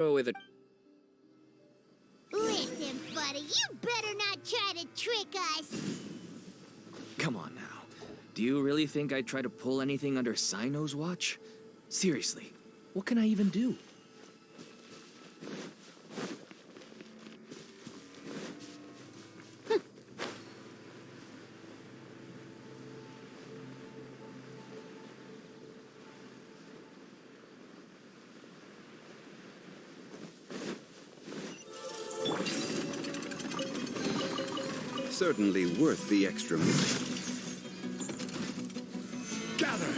Go with it. Listen, buddy, you better not try to trick us. Come on now. Do you really think I'd try to pull anything under Cyno's watch? Seriously, what can I even do? Certainly worth the extra mile. Gather!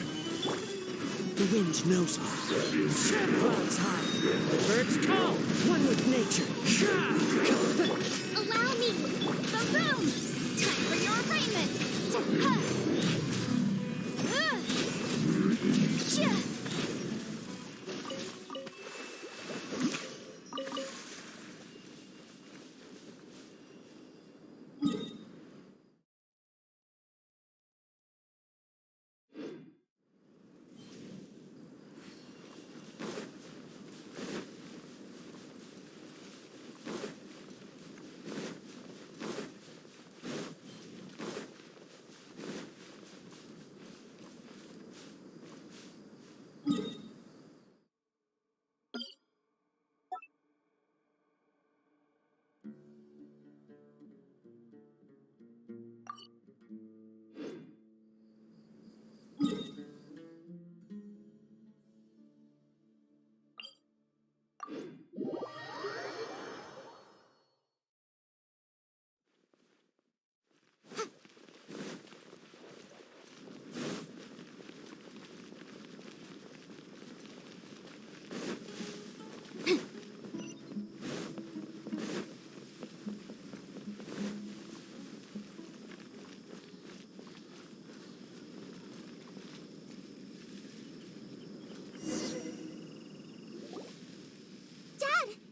The wind knows me. Sand clouds high. The birds call. One with nature. Allow me the room. Time for your arraignment.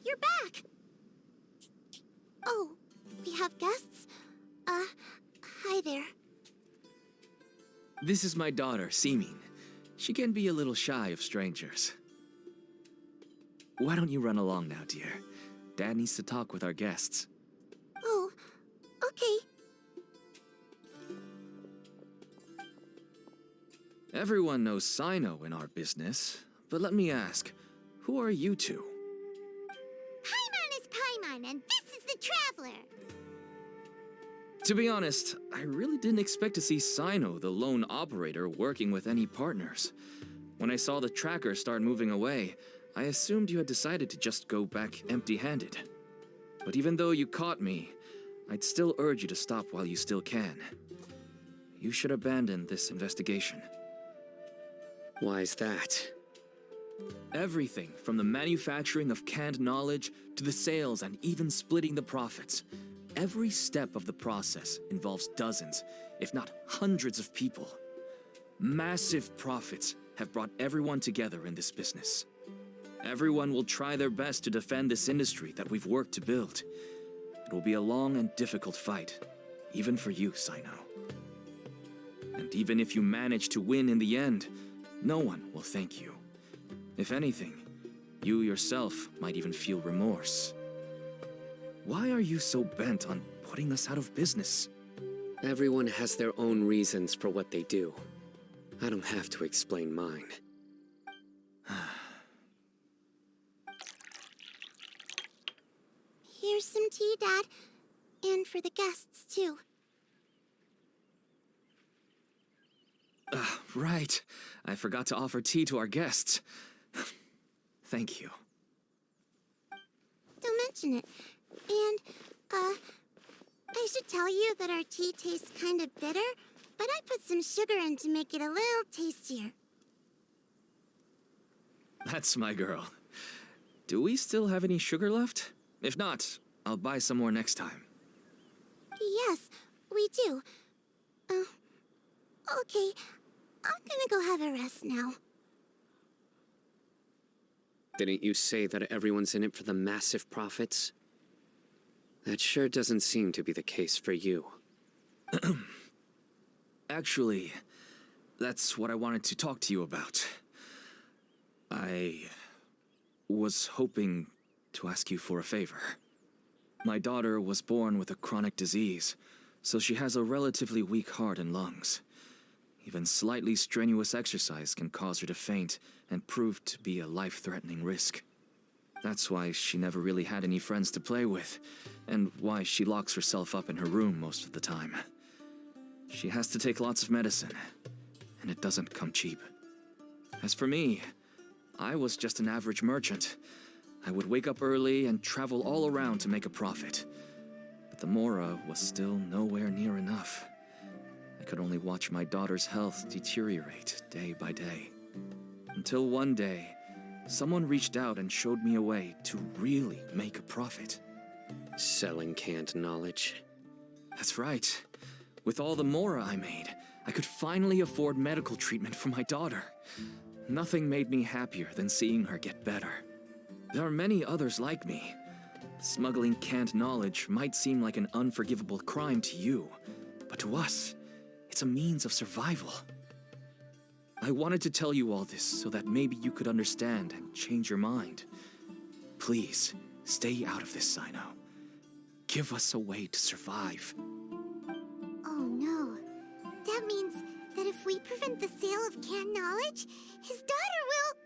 You're back! Oh, we have guests? Hi there. This is my daughter, Seeming. She can be a little shy of strangers. Why don't you run along now, dear? Dad needs to talk with our guests. Oh, okay. Everyone knows Cyno in our business, but let me ask, who are you two? Paimon is Paimon, and this is the Traveler. To be honest, I really didn't expect to see Cyno, the lone operator, working with any partners. When I saw the tracker start moving away, I assumed you had decided to just go back empty-handed. But even though you caught me, I'd still urge you to stop while you still can. You should abandon this investigation. Why is that? Everything from the manufacturing of canned knowledge to the sales and even splitting the profits. Every step of the process involves dozens, if not hundreds of people. Massive profits have brought everyone together in this business. Everyone will try their best to defend this industry that we've worked to build. It will be a long and difficult fight, even for you, Cyno. And even if you manage to win in the end, no one will thank you. If anything, you yourself might even feel remorse. Why are you so bent on putting us out of business? Everyone has their own reasons for what they do. I don't have to explain mine. Here's some tea, Dad. And for the guests, too. Right. I forgot to offer tea to our guests. Thank you. Don't mention it. And, I should tell you that our tea tastes kind of bitter, but I put some sugar in to make it a little tastier. That's my girl. Do we still have any sugar left? If not, I'll buy some more next time. Yes, we do. Okay. I'm gonna go have a rest now. Didn't you say that everyone's in it for the massive profits? That sure doesn't seem to be the case for you. Actually, that's what I wanted to talk to you about. I was hoping to ask you for a favor. My daughter was born with a chronic disease, so she has a relatively weak heart and lungs. Even slightly strenuous exercise can cause her to faint and prove to be a life-threatening risk. That's why she never really had any friends to play with, and why she locks herself up in her room most of the time. She has to take lots of medicine, and it doesn't come cheap. As for me, I was just an average merchant. I would wake up early and travel all around to make a profit. But the Mora was still nowhere near enough. I could only watch my daughter's health deteriorate day by day. Until one day, someone reached out and showed me a way to really make a profit. Selling canned knowledge. That's right. With all the Mora I made, I could finally afford medical treatment for my daughter. Nothing made me happier than seeing her get better. There are many others like me. Smuggling canned knowledge might seem like an unforgivable crime to you, but to us, it's a means of survival. I wanted to tell you all this so that maybe you could understand and change your mind. Please, stay out of this, Cyno. Give us a way to survive. Oh no. That means that if we prevent the sale of canned knowledge, his daughter will...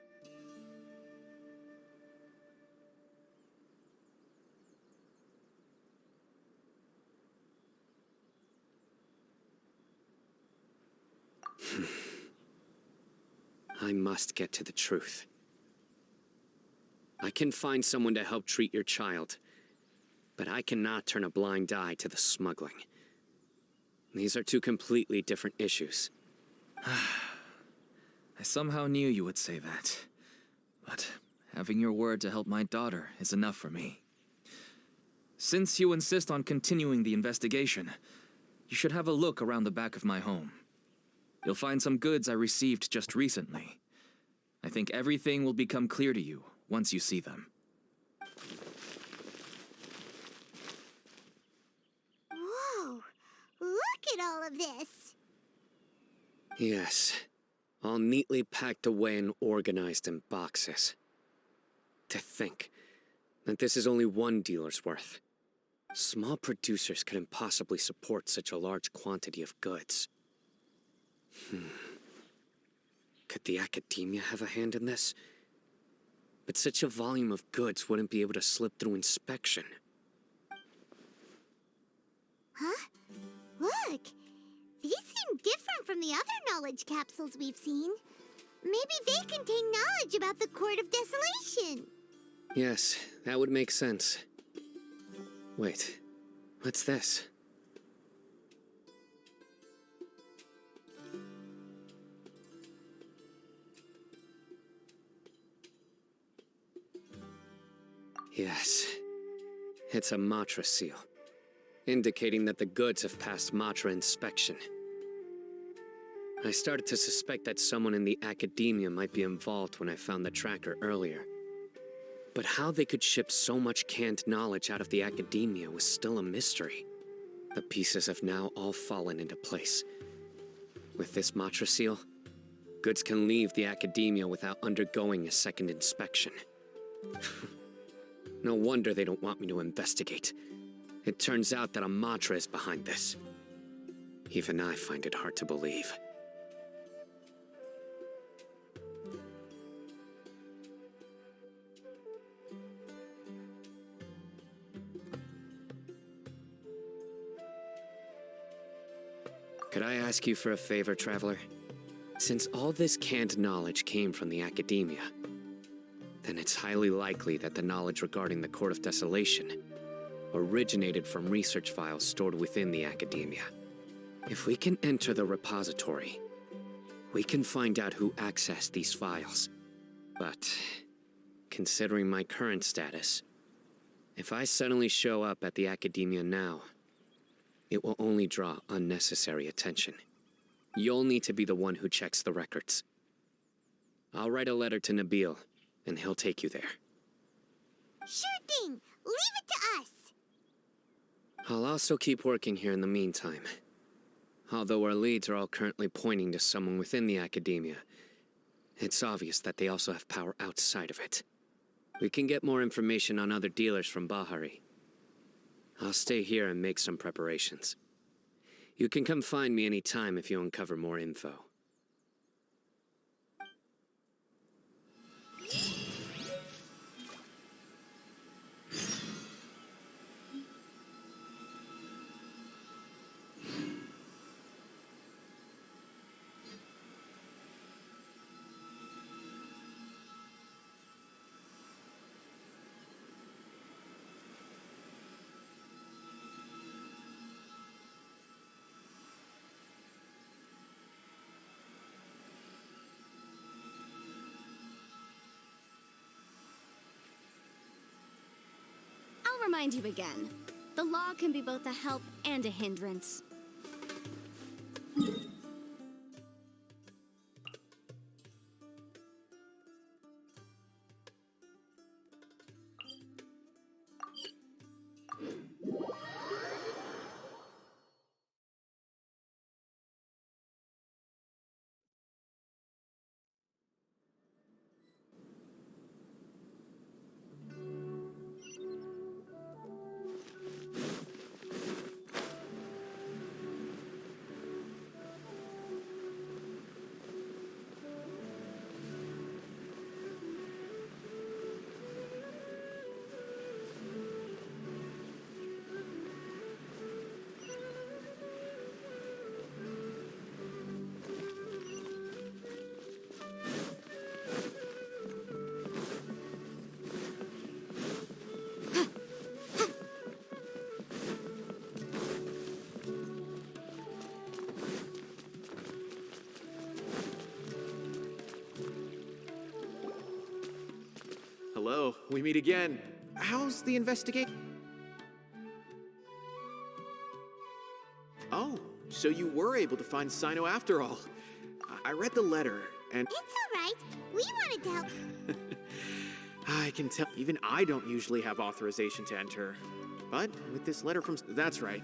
I must get to the truth. I can find someone to help treat your child, but I cannot turn a blind eye to the smuggling. These are two completely different issues. I somehow knew you would say that. But having your word to help my daughter is enough for me. Since you insist on continuing the investigation, you should have a look around the back of my home. You'll find some goods I received just recently. I think everything will become clear to you once you see them. Whoa! Look at all of this! Yes, all neatly packed away and organized in boxes. To think that this is only one dealer's worth. Small producers couldn't possibly support such a large quantity of goods. Could the academia have a hand in this? But such a volume of goods wouldn't be able to slip through inspection. Huh? Look! These seem different from the other knowledge capsules we've seen. Maybe they contain knowledge about the Court of Desolation. Yes, that would make sense. Wait, what's this? Yes, it's a Matra seal, indicating that the goods have passed Matra inspection. I started to suspect that someone in the academia might be involved when I found the tracker earlier. But how they could ship so much canned knowledge out of the academia was still a mystery. The pieces have now all fallen into place. With this Matra seal, goods can leave the academia without undergoing a second inspection. No wonder they don't want me to investigate. It turns out that a Matra is behind this. Even I find it hard to believe. Could I ask you for a favor, Traveler? Since all this canned knowledge came from the academia, then it's highly likely that the knowledge regarding the Court of Desolation originated from research files stored within the academia. If we can enter the repository, we can find out who accessed these files. But, considering my current status, if I suddenly show up at the academia now, it will only draw unnecessary attention. You'll need to be the one who checks the records. I'll write a letter to Nabil, and he'll take you there. Sure thing! Leave it to us! I'll also keep working here in the meantime. Although our leads are all currently pointing to someone within the academia, it's obvious that they also have power outside of it. We can get more information on other dealers from Bahari. I'll stay here and make some preparations. You can come find me anytime if you uncover more info. I'll remind you again. The law can be both a help and a hindrance. Hello, we meet again. How's the investigation? Oh, so you were able to find Cyno after all. I read the letter, and It's alright. We wanted to help. I can tell even I don't usually have authorization to enter. But with this letter from... That's right.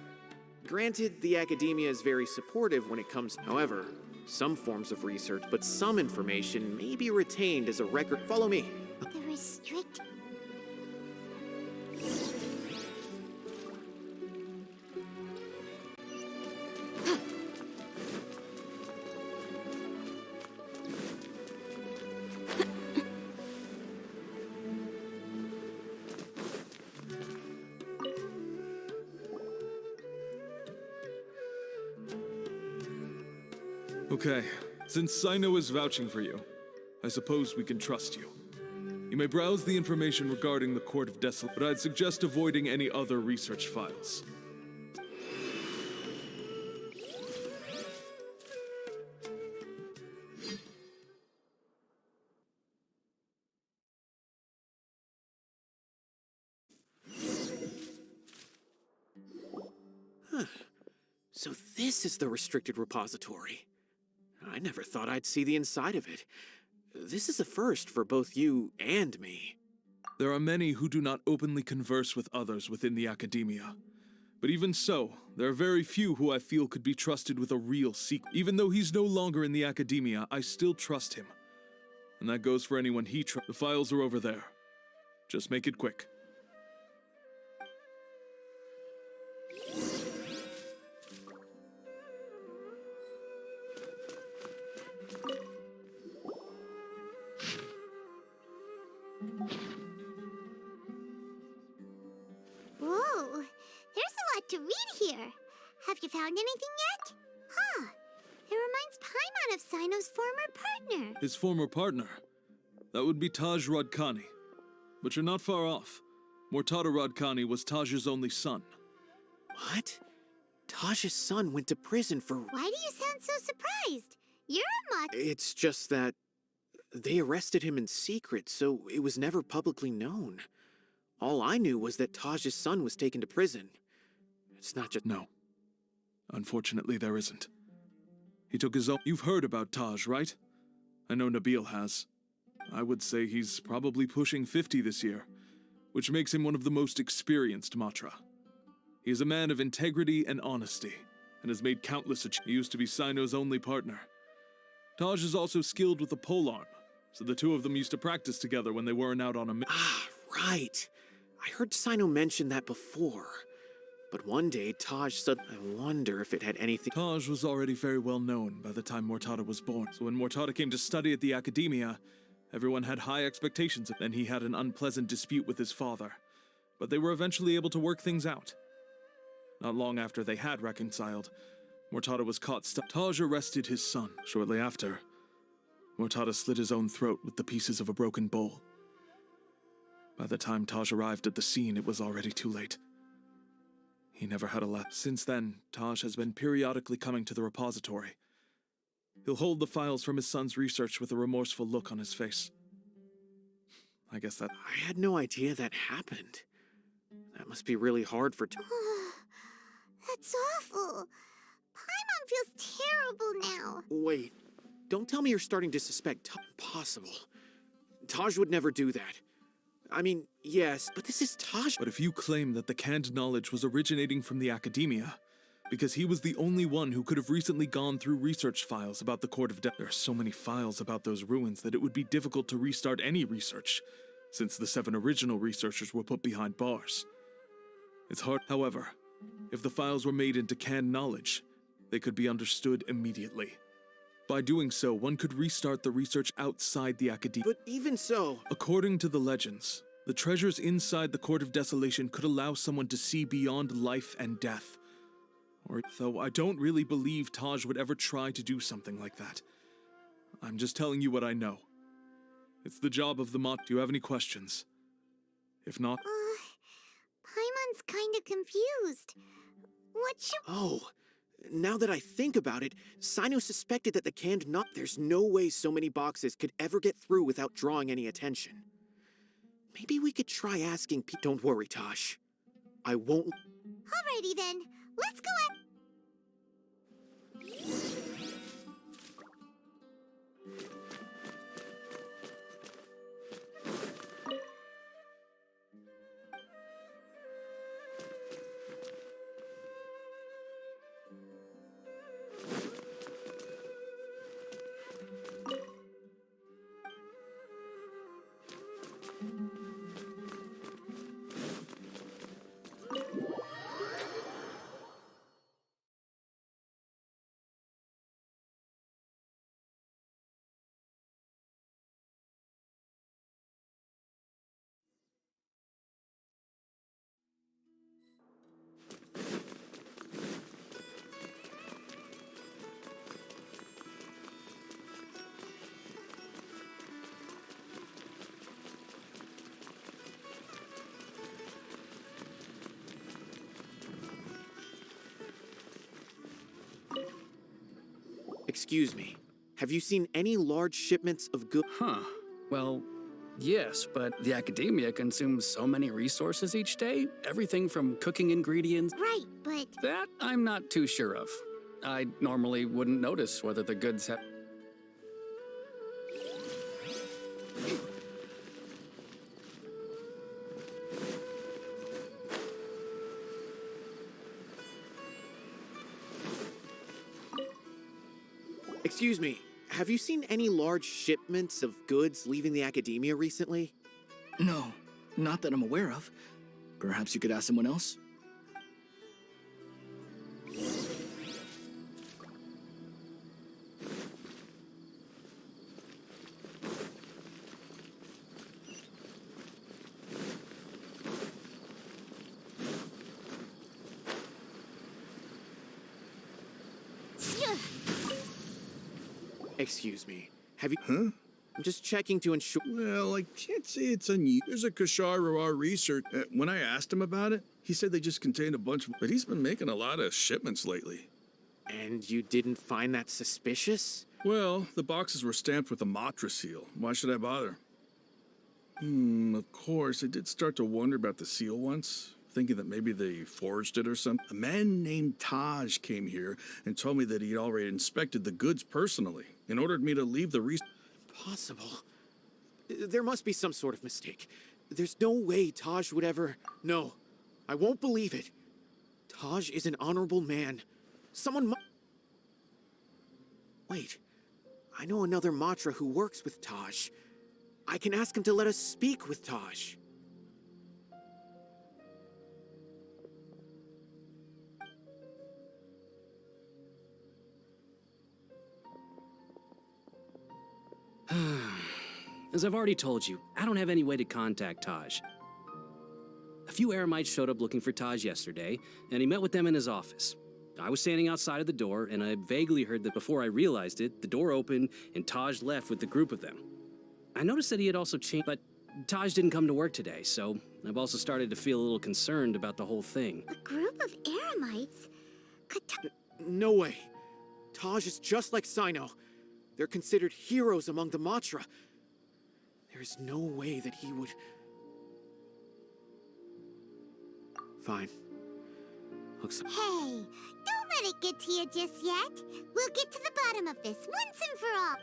Granted, the academia is very supportive when it comes... However, some forms of research, but some information may be retained as a record. Follow me. The restrict. Okay, since Cyno is vouching for you, I suppose we can trust you. You may browse the information regarding the Court of Desolation, but I'd suggest avoiding any other research files. So this is the restricted repository. I never thought I'd see the inside of it. This is a first for both you and me. There are many who do not openly converse with others within the academia. But even so, there are very few who I feel could be trusted with a real secret. Even though he's no longer in the academia, I still trust him. And that goes for anyone he trusts. The files are over there. Just make it quick. Whoa, there's a lot to read here. Have you found anything yet? Huh. It reminds Paimon of Cyno's former partner. His former partner? That would be Taj Radkani. But you're not far off. Mortada Radkani was Taj's only son. What? Taj's son went to prison for... Why do you sound so surprised? You're a Mach. It's just that they arrested him in secret, so it was never publicly known. All I knew was that Taj's son was taken to prison. It's not just... No. Unfortunately, there isn't. He took his own... You've heard about Taj, right? I know Nabil has. I would say he's probably pushing 50 this year, which makes him one of the most experienced Matra. He is a man of integrity and honesty, and has made countless achievements. He used to be Cyno's only partner. Taj is also skilled with the polearm, so the two of them used to practice together when they weren't out on a mission. Ah, right. I heard Cyno mention that before. But one day, Taj said, I wonder if it had anything. Taj was already very well known by the time Mortada was born, so when Mortada came to study at the Academia, everyone had high expectations, and he had an unpleasant dispute with his father. But they were eventually able to work things out. Not long after they had reconciled, Mortada was caught Taj arrested his son. Shortly after, Mortada slit his own throat with the pieces of a broken bowl. By the time Taj arrived at the scene, it was already too late. He never had a lap. Since then, Taj has been periodically coming to the repository. He'll hold the files from his son's research with a remorseful look on his face. I guess that... I had no idea that happened. That must be really hard for That's awful. Paimon feels terrible now. Wait, don't tell me you're starting to suspect Impossible. Taj would never do that. I mean, yes, but this is Taj. But if you claim that the canned knowledge was originating from the Academia, because he was the only one who could have recently gone through research files about the Court of There are so many files about those ruins that it would be difficult to restart any research, since the 7 original researchers were put behind bars. It's hard, however, if the files were made into canned knowledge, they could be understood immediately. By doing so, one could restart the research outside the Academia. But even so... According to the legends, the treasures inside the Court of Desolation could allow someone to see beyond life and death. Though I don't really believe Taj would ever try to do something like that. I'm just telling you what I know. It's the job of the Mott. Do you have any questions? If not... Paimon's kinda confused. What should... Oh... Now that I think about it, Cyno suspected that the canned there's no way so many boxes could ever get through without drawing any attention. Maybe we could try asking Don't worry, Tosh. I won't... Alrighty then, let's go at... Excuse me. Have you seen any large shipments of goods? Huh. Well, yes, but the Academia consumes so many resources each day. Everything from cooking ingredients. Right, but... That I'm not too sure of. I normally wouldn't notice whether the goods have... Excuse me. Have you seen any large shipments of goods leaving the Academia recently? No, not that I'm aware of. Perhaps you could ask someone else? Excuse me. Have you... Huh? I'm just checking to ensure... Well, I can't say it's unusual. There's a Kashar research. When I asked him about it, he said they just contained a bunch, but he's been making a lot of shipments lately. And you didn't find that suspicious? Well, the boxes were stamped with a Matra seal. Why should I bother? Of course, I did start to wonder about the seal once, thinking that maybe they forged it or something. A man named Taj came here and told me that he'd already inspected the goods personally and ordered me to leave the Impossible. There must be some sort of mistake. There's no way Taj would ever... No, I won't believe it. Taj is an honorable man. Someone Wait, I know another Matra who works with Taj. I can ask him to let us speak with Taj. As I've already told you, I don't have any way to contact Taj. A few Eremites showed up looking for Taj yesterday, and he met with them in his office. I was standing outside of the door, and I vaguely heard that before I realized it, the door opened and Taj left with the group of them. I noticed that he had also changed, but Taj didn't come to work today, so I've also started to feel a little concerned about the whole thing. A group of Eremites? Could No way. Taj is just like Cyno. They're considered heroes among the Matra. There is no way that he would... Fine. Looks... Hey, don't let it get to you just yet. We'll get to the bottom of this once and for all.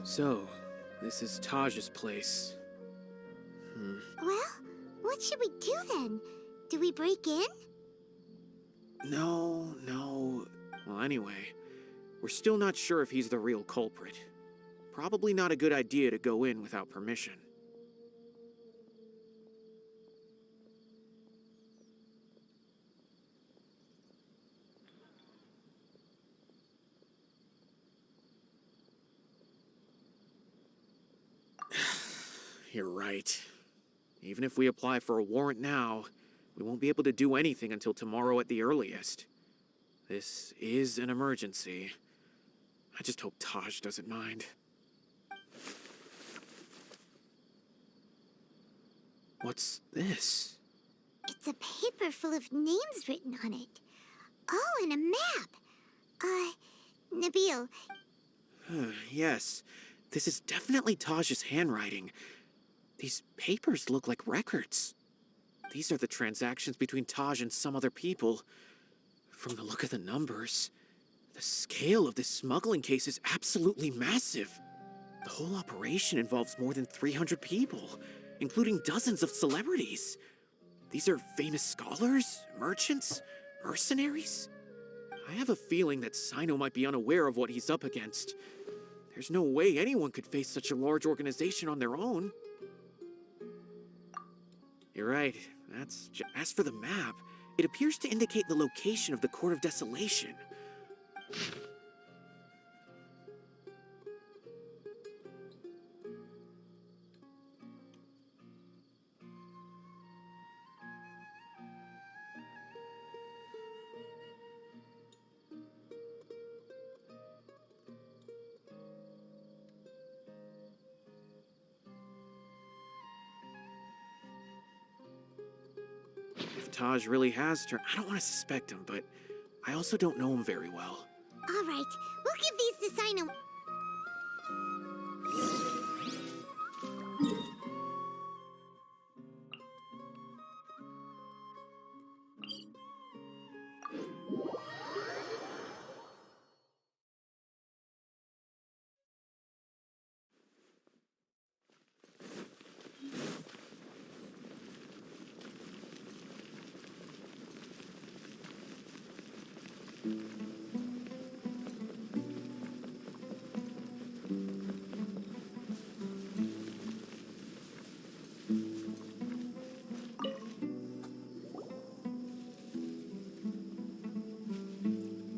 So, this is Taj's place. Well, what should we do then? Do we break in? No. Well, anyway, we're still not sure if he's the real culprit. Probably not a good idea to go in without permission. You're right. Even if we apply for a warrant now, we won't be able to do anything until tomorrow at the earliest. This is an emergency. I just hope Taj doesn't mind. What's this? It's a paper full of names written on it. Oh, and a map. Nabil, Yes, this is definitely Taj's handwriting. These papers look like records. These are the transactions between Taj and some other people. From the look of the numbers, the scale of this smuggling case is absolutely massive. The whole operation involves more than 300 people, including dozens of celebrities. These are famous scholars, merchants, mercenaries. I have a feeling that Cyno might be unaware of what he's up against. There's no way anyone could face such a large organization on their own. You're right. As for the map, it appears to indicate the location of the Court of Desolation. If Taj really has turned, I don't want to suspect him, but I also don't know him very well. all right. We'll give these to Cyno.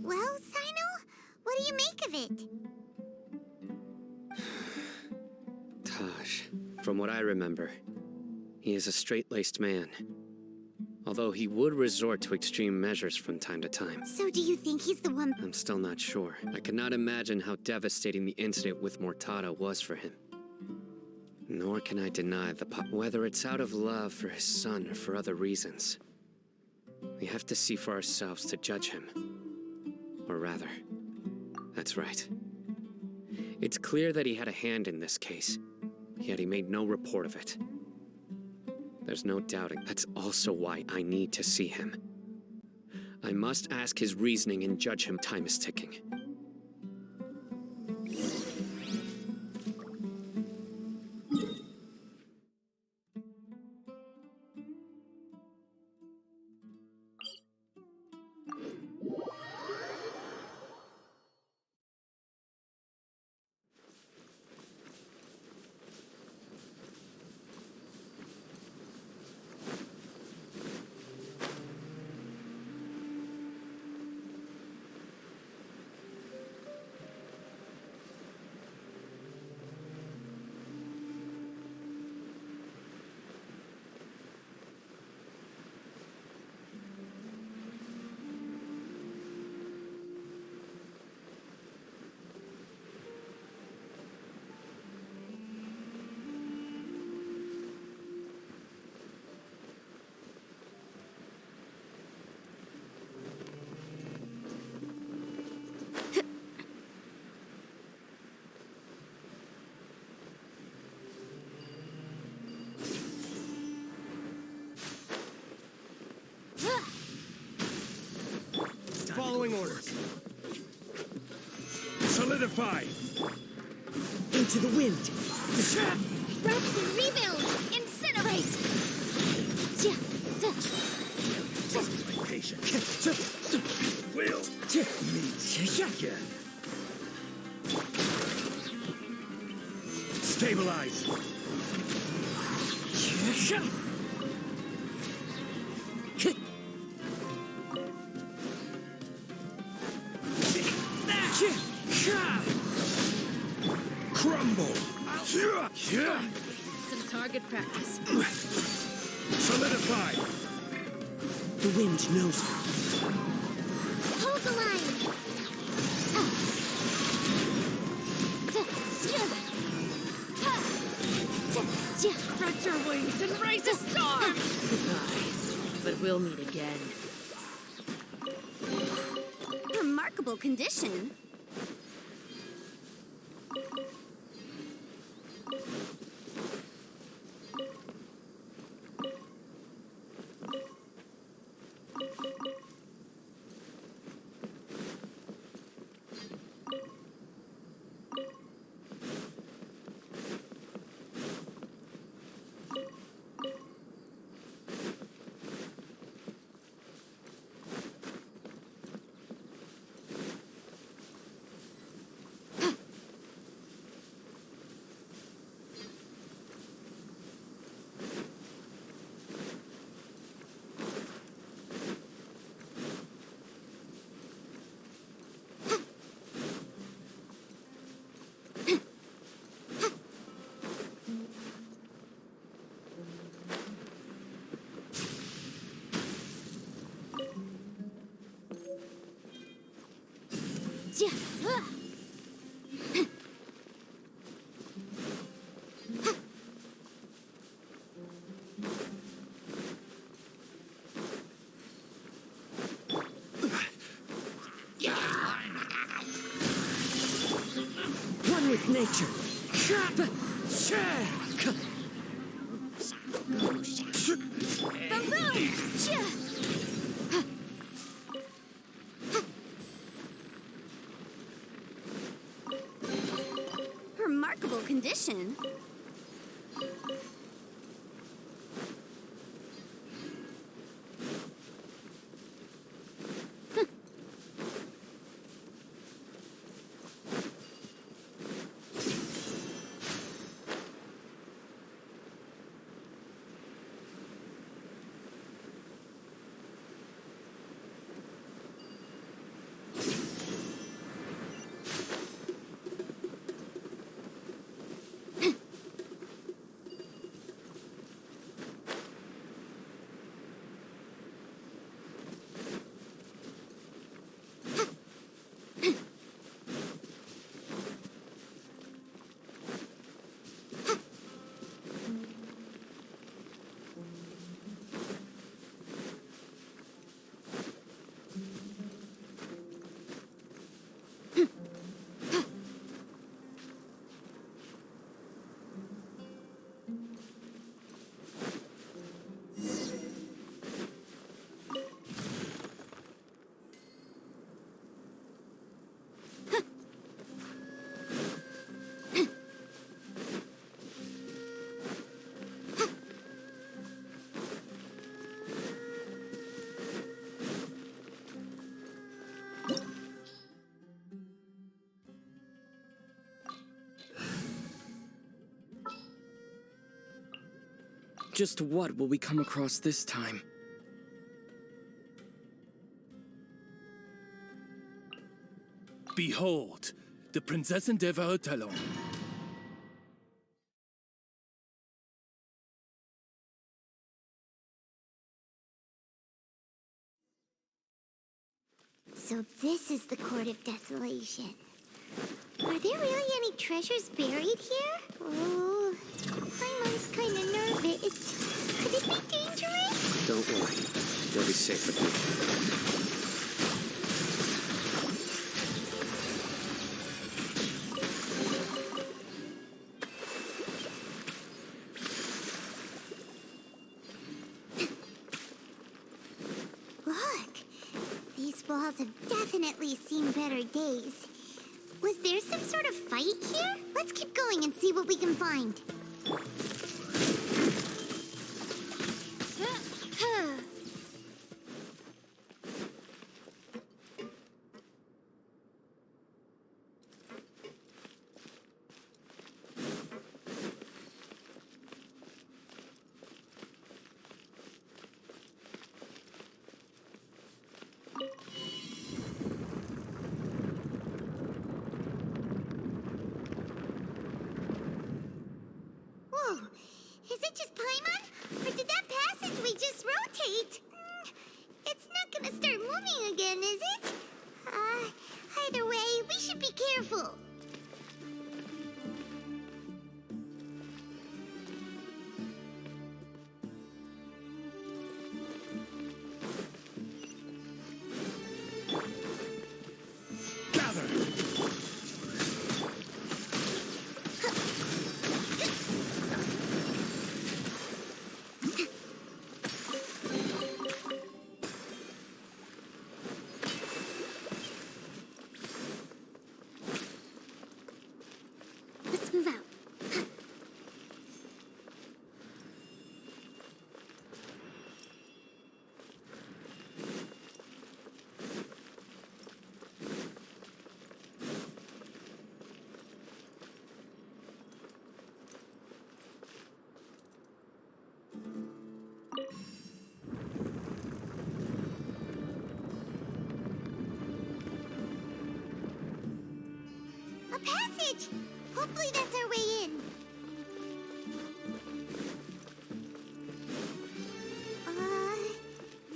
Well, Cyno, what do you make of it? Taj, from what I remember, he is a straight-laced man. Although he would resort to extreme measures from time to time. So do you think he's the one? I'm still not sure. I cannot imagine how devastating the incident with Mortada was for him. Nor can I deny whether it's out of love for his son or for other reasons. We have to see for ourselves to judge him. Or rather, That's right. It's clear that he had a hand in this case, yet he made no report of it. There's no doubting that's also why I need to see him. I must ask his reasoning and judge him. Time is ticking. Following orders. Solidify! Into the wind. Rest and rebuild! Incinerate! Patient. Will meet again. Stabilize. Crumble. Some target practice. Solidify. The wind knows. Hold the line! Spread your wings and raise a storm! Goodbye, but we'll meet again. Remarkable condition. One with nature. Remarkable condition. Just what will we come across this time? Behold, the Prinzessin der Verurteilung. So this is the Court of Desolation. Are there really any treasures buried here? Oh, Paimon's kinda nervous. Could it be dangerous? Don't worry. You'll be safe with me. Look! These walls have definitely seen better days. Was there some sort of fight here? Let's keep going and see what we can find. Whoa! Is it just Paimon? Or did that passageway just rotate? It's not gonna start moving again, is it? Either way, we should be careful. Let's move out. A passage! Hopefully that's our way in.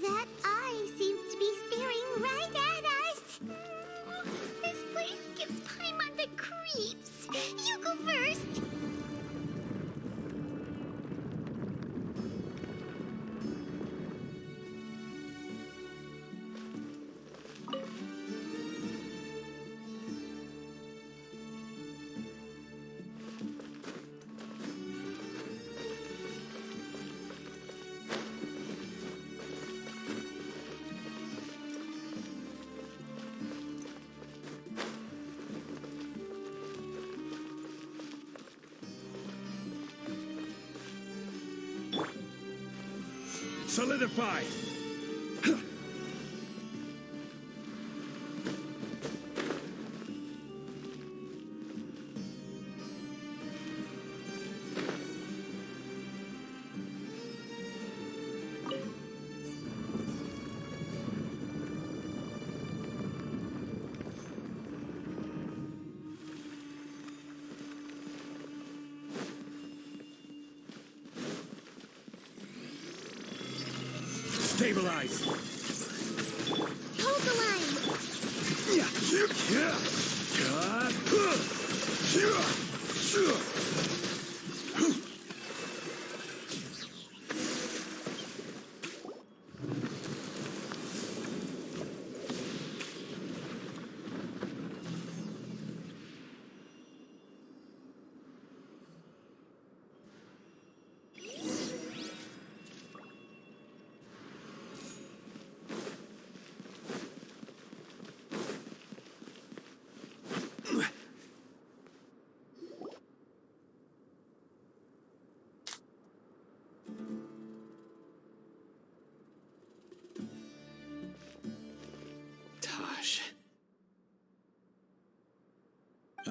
That eye seems to be staring right at us. This place gives Paimon the creeps. You go first. Solidify! Stabilize! Hold the line.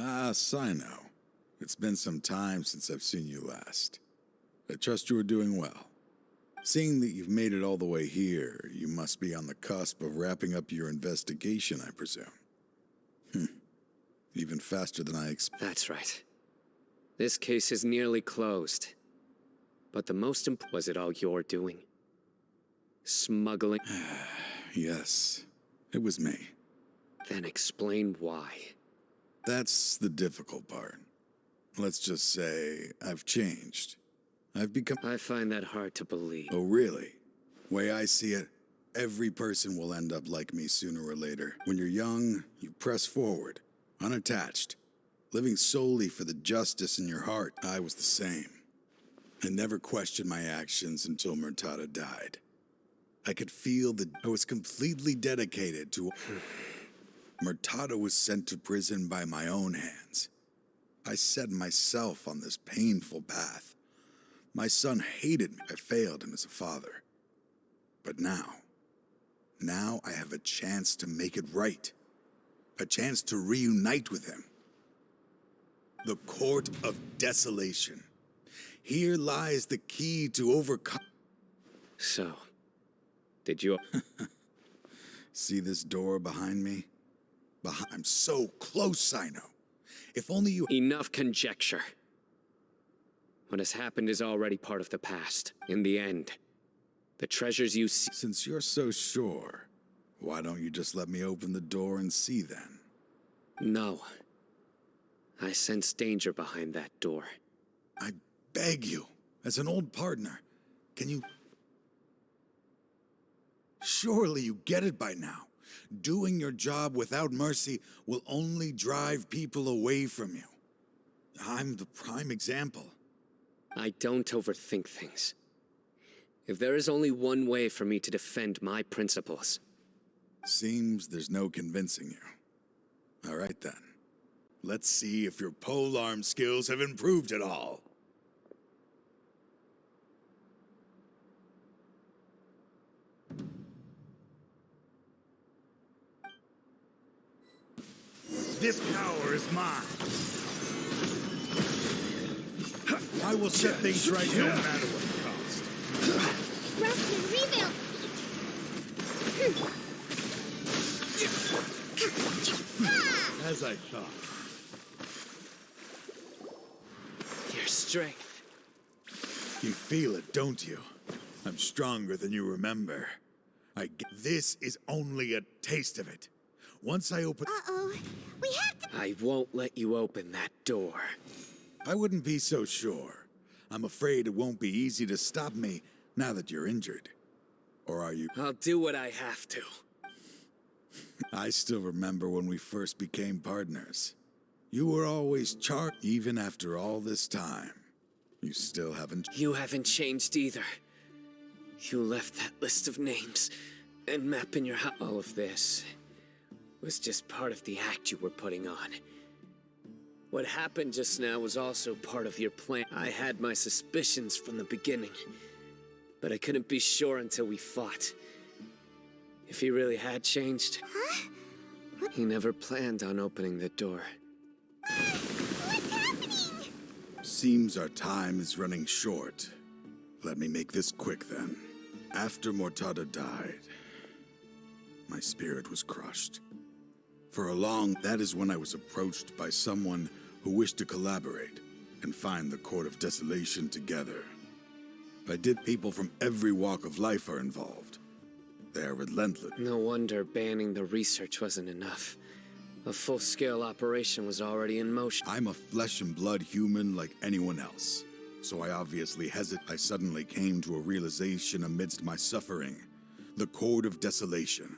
Ah, Cyno. It's been some time since I've seen you last. I trust you are doing well. Seeing that you've made it all the way here, you must be on the cusp of wrapping up your investigation, I presume. Even faster than I expected. That's right. This case is nearly closed. But the most important... Was it all your doing? Smuggling? Yes, it was me. Then explain why. That's the difficult part. Let's just say I've changed. I've become... I find that hard to believe. Oh, really? Way I see it, every person will end up like me sooner or later. When you're young, you press forward, unattached, living solely for the justice in your heart. I was the same. I never questioned my actions until Murtada died. I could feel that I was completely dedicated to... Murtada was sent to prison by my own hands. I set myself on this painful path. My son hated me. I failed him as a father. But now I have a chance to make it right. A chance to reunite with him. The Court of Desolation. Here lies the key to overcome... So, did you... See this door behind me? I'm so close, Cyno. If only you... Enough conjecture. What has happened is already part of the past. In the end, the treasures you see... Since you're so sure, why don't you just let me open the door and see then? No. I sense danger behind that door. I beg you, as an old partner, can you... Surely you get it by now. Doing your job without mercy will only drive people away from you. I'm the prime example. I don't overthink things. If there is only one way for me to defend my principles... Seems there's no convincing you. All right then. Let's see if your polearm skills have improved at all. This power is mine. I will set things right no matter what it costs. Rustman, rebuild! As I thought. Your strength. You feel it, don't you? I'm stronger than you remember. This is only a taste of it. Once I open... Uh-oh. We have to... I won't let you open that door. I wouldn't be so sure. I'm afraid it won't be easy to stop me now that you're injured. Or are you... I'll do what I have to. I still remember when we first became partners. You were always even after all this time. You still haven't... You haven't changed either. You left that list of names and map in your house. All of this was just part of the act you were putting on. What happened just now was also part of your plan. I had my suspicions from the beginning, but I couldn't be sure until we fought. If he really had changed, he never planned on opening the door. What's happening? Seems our time is running short. Let me make this quick then. After Murtada died, my spirit was crushed. That is when I was approached by someone who wished to collaborate and find the Court of Desolation together. People from every walk of life are involved. They are relentless. No wonder banning the research wasn't enough. A full-scale operation was already in motion. I'm a flesh and blood human like anyone else, so I obviously hesitate. I suddenly came to a realization amidst my suffering. The Court of Desolation.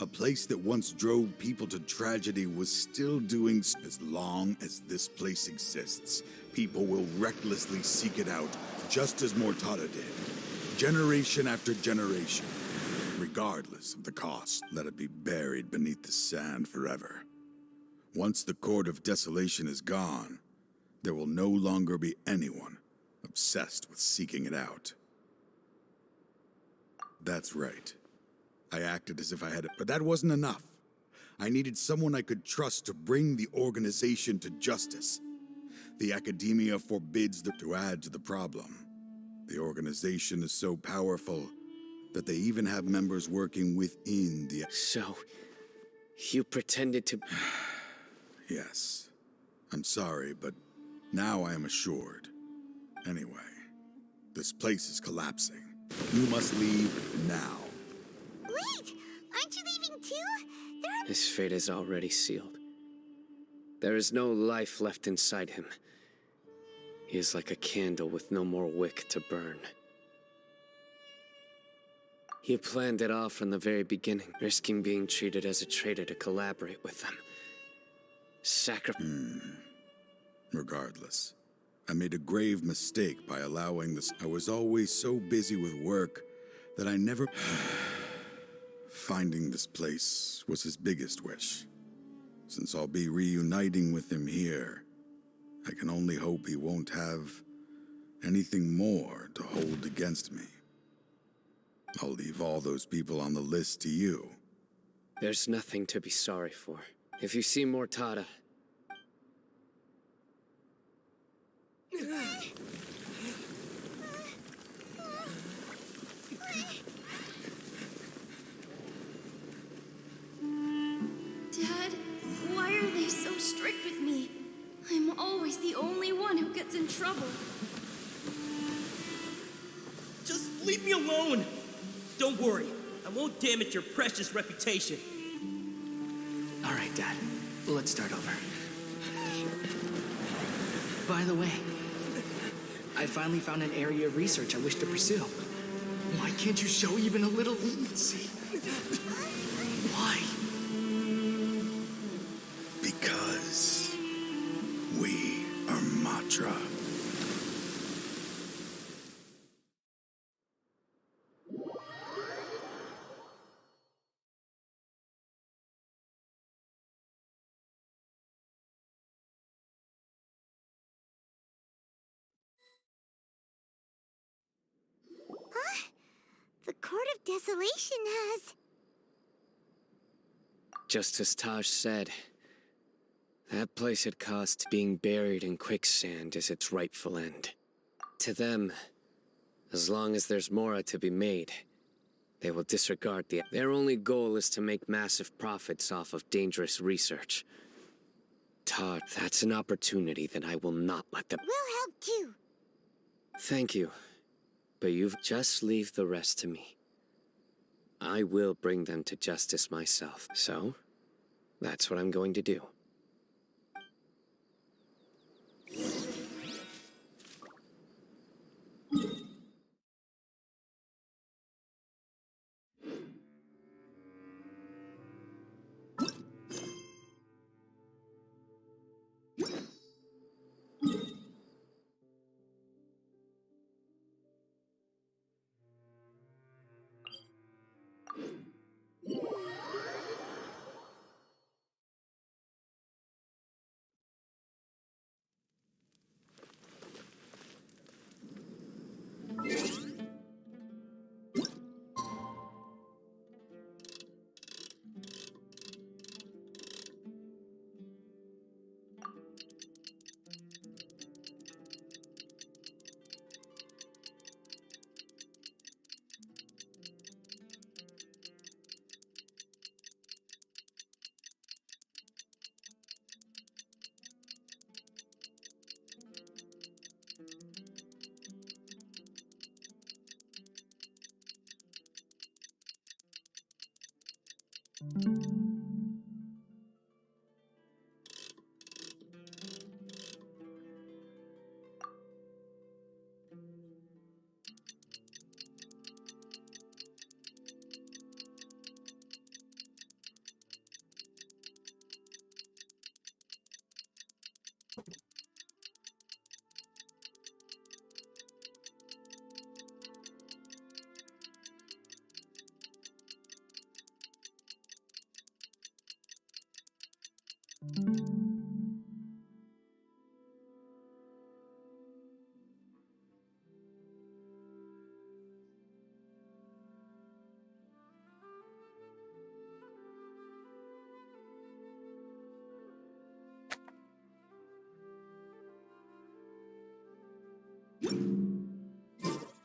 A place that once drove people to tragedy was still doing so. As long as this place exists, people will recklessly seek it out, just as Murtada did. Generation after generation. Regardless of the cost, let it be buried beneath the sand forever. Once the Court of Desolation is gone, there will no longer be anyone obsessed with seeking it out. That's right. I acted as if I had it, but that wasn't enough. I needed someone I could trust to bring the organization to justice. The academia forbids them to add to the problem. The organization is so powerful that they even have members working within the... So, you pretended to... Yes. I'm sorry, but now I am assured. Anyway, this place is collapsing. You must leave now. Wait! Aren't you leaving too? His fate is already sealed. There is no life left inside him. He is like a candle with no more wick to burn. He planned it all from the very beginning, risking being treated as a traitor to collaborate with them. Regardless, I made a grave mistake by allowing this. I was always so busy with work that I never... Finding this place was his biggest wish. Since I'll be reuniting with him here, I can only hope he won't have anything more to hold against me. I'll leave all those people on the list to you. There's nothing to be sorry for. If you see Mortada... Dad, why are they so strict with me? I'm always the only one who gets in trouble. Just leave me alone! Don't worry, I won't damage your precious reputation. All right, Dad. Let's start over. By the way, I finally found an area of research I wish to pursue. Why can't you show even a little leniency? Why? Because we are Matra. The Court of Desolation has... Just as Taj said, that place it cost being buried in quicksand is its rightful end. To them, as long as there's Mora to be made, they will disregard the... Their only goal is to make massive profits off of dangerous research. Taj, that's an opportunity that I will not let them... We'll help too. Thank you, but you've just leave the rest to me. I will bring them to justice myself, so that's what I'm going to do.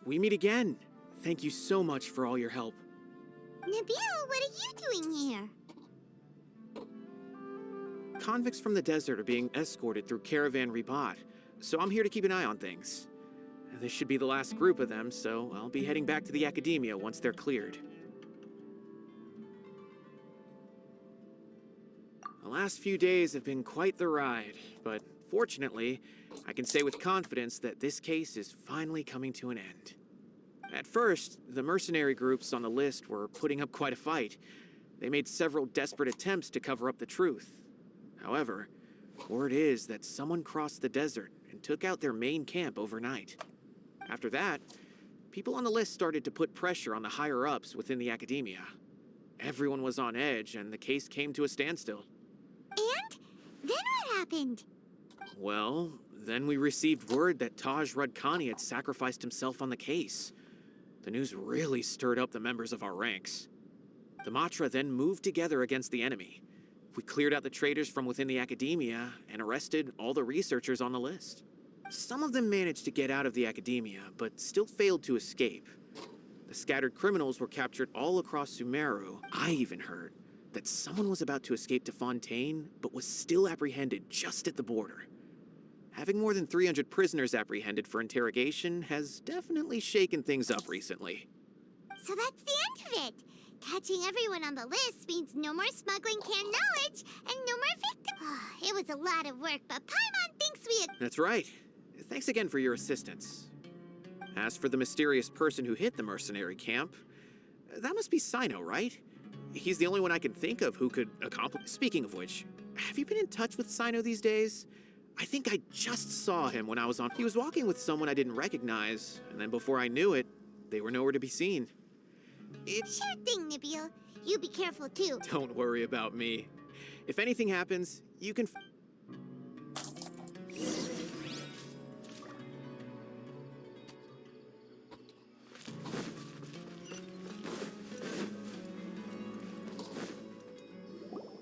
we meet again. Thank you so much for all your help. Nabil, what are you doing here? Convicts from the desert are being escorted through Caravan Ribat, so I'm here to keep an eye on things. This should be the last group of them, so I'll be heading back to the Academia once they're cleared. The last few days have been quite the ride, but fortunately, I can say with confidence that this case is finally coming to an end. At first, the mercenary groups on the list were putting up quite a fight. They made several desperate attempts to cover up the truth. However, word is that someone crossed the desert and took out their main camp overnight. After that, people on the list started to put pressure on the higher-ups within the Academia. Everyone was on edge, and the case came to a standstill. And? Then what happened? Well, then we received word that Taj Rudkani had sacrificed himself on the case. The news really stirred up the members of our ranks. The Matra then moved together against the enemy. We cleared out the traitors from within the Academia and arrested all the researchers on the list. Some of them managed to get out of the Academia, but still failed to escape. The scattered criminals were captured all across Sumeru. I even heard that someone was about to escape to Fontaine, but was still apprehended just at the border. Having more than 300 prisoners apprehended for interrogation has definitely shaken things up recently. So that's the end of it. Catching everyone on the list means no more smuggling canned knowledge and no more victims. It was a lot of work, but Paimon thinks we... That's right. Thanks again for your assistance. As for the mysterious person who hit the mercenary camp, that must be Cyno, right? He's the only one I can think of who could accomplish... Speaking of which, have you been in touch with Cyno these days? I think I just saw him when I was on... He was walking with someone I didn't recognize, and then before I knew it, they were nowhere to be seen. Sure thing, Nabil. You be careful, too. Don't worry about me. If anything happens, you can...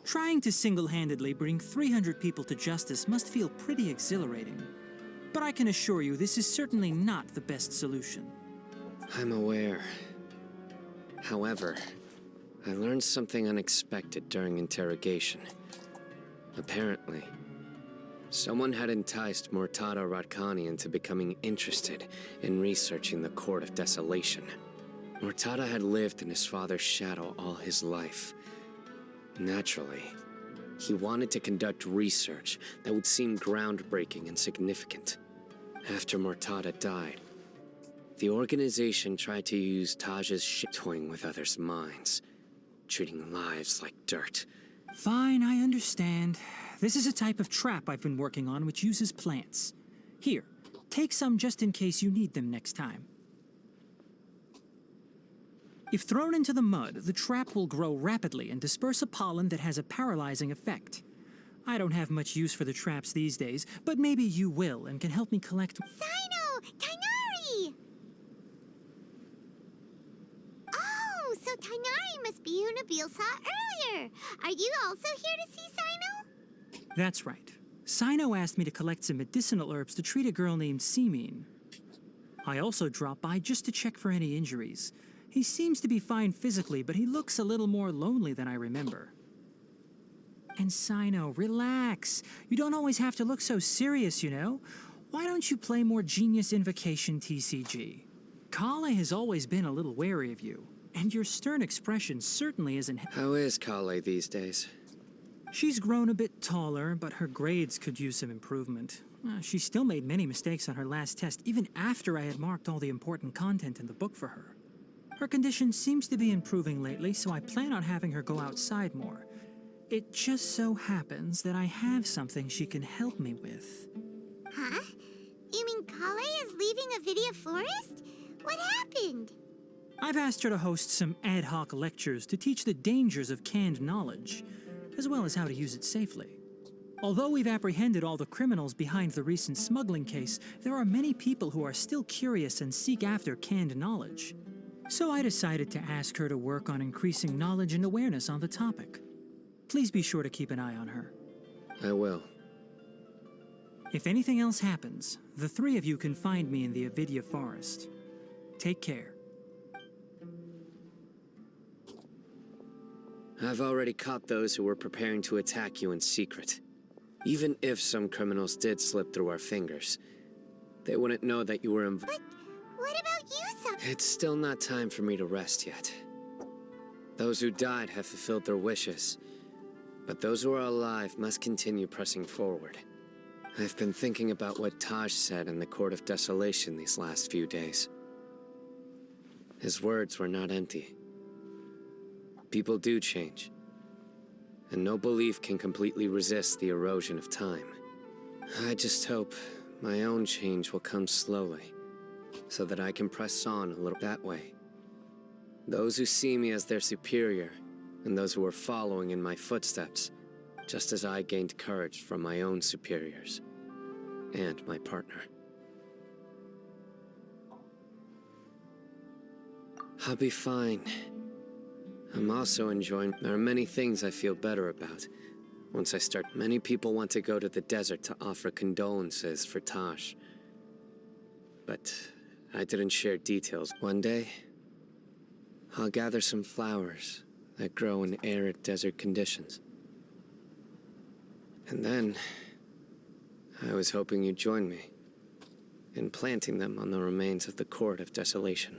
Trying to single-handedly bring 300 people to justice must feel pretty exhilarating. But I can assure you this is certainly not the best solution. I'm aware. However, I learned something unexpected during interrogation. Apparently, someone had enticed Murtada Radkani into becoming interested in researching the Court of Desolation. Murtada had lived in his father's shadow all his life. Naturally, he wanted to conduct research that would seem groundbreaking and significant. After Murtada died, the organization tried to use Taj's shit toying with others' minds, treating lives like dirt. Fine, I understand. This is a type of trap I've been working on which uses plants. Here, take some just in case you need them next time. If thrown into the mud, the trap will grow rapidly and disperse a pollen that has a paralyzing effect. I don't have much use for the traps these days, but maybe you will and can help me collect... Cyno! Tainari! Oh, so Tainari must be who Nabil saw earlier. Are you also here to see Cyno? That's right. Cyno asked me to collect some medicinal herbs to treat a girl named Simin. I also dropped by just to check for any injuries. He seems to be fine physically, but he looks a little more lonely than I remember. And Cyno, relax. You don't always have to look so serious, you know? Why don't you play more Genius Invocation TCG? Kale has always been a little wary of you, and your stern expression certainly isn't... How is Kale these days? She's grown a bit taller, but her grades could use some improvement. She still made many mistakes on her last test, even after I had marked all the important content in the book for her. Her condition seems to be improving lately, so I plan on having her go outside more. It just so happens that I have something she can help me with. Huh? You mean Kale is leaving Avidia Forest? What happened? I've asked her to host some ad hoc lectures to teach the dangers of canned knowledge, as well as how to use it safely. Although we've apprehended all the criminals behind the recent smuggling case, there are many people who are still curious and seek after canned knowledge. So I decided to ask her to work on increasing knowledge and awareness on the topic. Please be sure to keep an eye on her. I will. If anything else happens, the three of you can find me in the Avidia Forest. Take care. I've already caught those who were preparing to attack you in secret. Even if some criminals did slip through our fingers, they wouldn't know that you were involved. What about you, son? It's still not time for me to rest yet. Those who died have fulfilled their wishes, but those who are alive must continue pressing forward. I've been thinking about what Taj said in the Court of Desolation these last few days. His words were not empty. People do change, and no belief can completely resist the erosion of time. I just hope my own change will come slowly, so that I can press on a little that way. Those who see me as their superior, and those who are following in my footsteps, just as I gained courage from my own superiors, and my partner. I'll be fine. I'm also enjoying... There are many things I feel better about. Once I start... Many people want to go to the desert to offer condolences for Taj. But I didn't share details. One day, I'll gather some flowers that grow in arid desert conditions. And then, I was hoping you'd join me in planting them on the remains of the Court of Desolation.